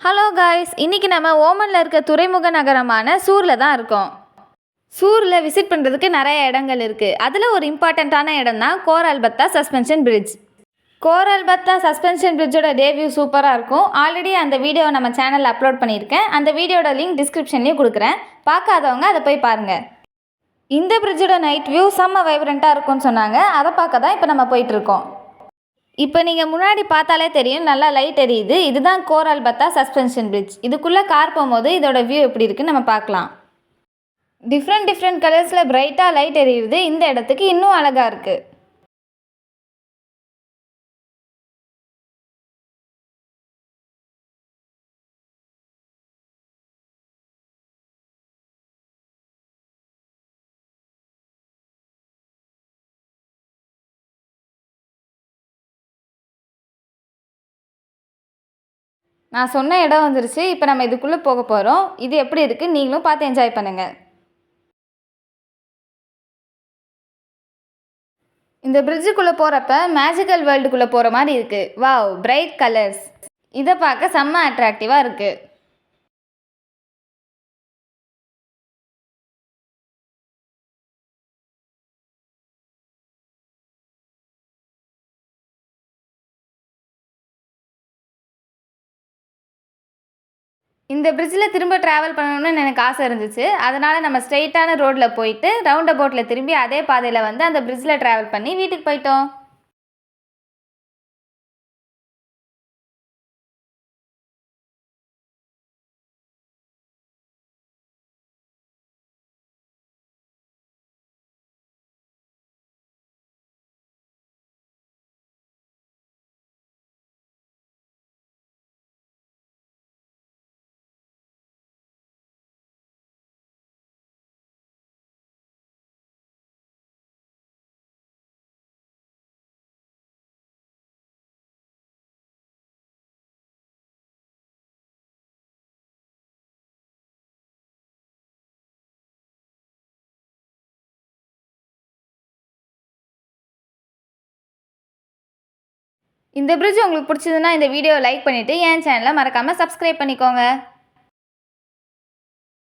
Hello guys, இன்றைக்கி நம்ம ஓமனில் இருக்க துறைமுக நகரமான சூரில் தான் இருக்கோம். சூரில் விசிட் பண்ணுறதுக்கு நிறைய இடங்கள் இருக்குது. அதில் ஒரு இம்பார்ட்டண்ட்டான இடம் தான் கோரல்பத்தா சஸ்பென்ஷன் பிரிட்ஜ். கோரல்பத்தா சஸ்பென்ஷன் பிரிட்ஜோட டே வியூ சூப்பராக இருக்கும். ஆல்ரெடி அந்த வீடியோவை நம்ம சேனலில் அப்லோட் பண்ணியிருக்கேன். அந்த வீடியோட லிங்க் டிஸ்கிரிப்ஷன்லேயும் கொடுக்குறேன். பார்க்காதவங்க அதை போய் பாருங்கள். இந்த பிரிட்ஜோட நைட் வியூ செம்ம வைப்ரண்ட்டாக இருக்கும்னு சொன்னாங்க. அதை பார்க்க தான் இப்போ நம்ம போயிட்டுருக்கோம். இப்போ நீங்கள் முன்னாடி பார்த்தாலே தெரியும், நல்லா லைட் எரியுது. இதுதான் கோரல்பத்தா சஸ்பென்ஷன் பிரிட்ஜ். இதுக்குள்ளே கார் போகும்போது இதோட வியூ எப்படி இருக்குன்னு நம்ம பார்க்கலாம். டிஃப்ரெண்ட் கலர்ஸில் பிரைட்டாக லைட் எரியுது. இந்த இடத்துக்கு இன்னும் அழகாக இருக்குது. நான் சொன்ன இடம் வந்துருச்சு. இப்போ நம்ம இதுக்குள்ளே போக போகிறோம். இது எப்படி இருக்குது நீங்களும் பார்த்து என்ஜாய் பண்ணுங்கள். இந்த பிரிட்ஜுக்குள்ளே போகிறப்ப மேஜிக்கல் வேர்ல்டுக்குள்ளே போகிற மாதிரி இருக்குது. Wow, bright colours. இதை பார்க்க செம்ம அட்ராக்டிவாக இருக்குது. இந்த பிரிட்ஜில் திரும்ப ட்ராவல் பண்ணணும்னு எனக்கு ஆசை இருந்துச்சு. அதனால் நம்ம ஸ்ட்ரெயிட்டான ரோட்டில் போயிட்டு ரவுண்ட் அபவுட்டில் திரும்பி அதே பாதையில் வந்து அந்த பிரிட்ஜில் ட்ராவல் பண்ணி வீட்டுக்கு போயிட்டோம். இந்த பிரிட்ஜ் உங்களுக்கு பிடிச்சதுன்னா இந்த வீடியோவை லைக் பண்ணிவிட்டு என் சேனலை மறக்காமல் சப்ஸ்கிரைப் பண்ணிக்கோங்க.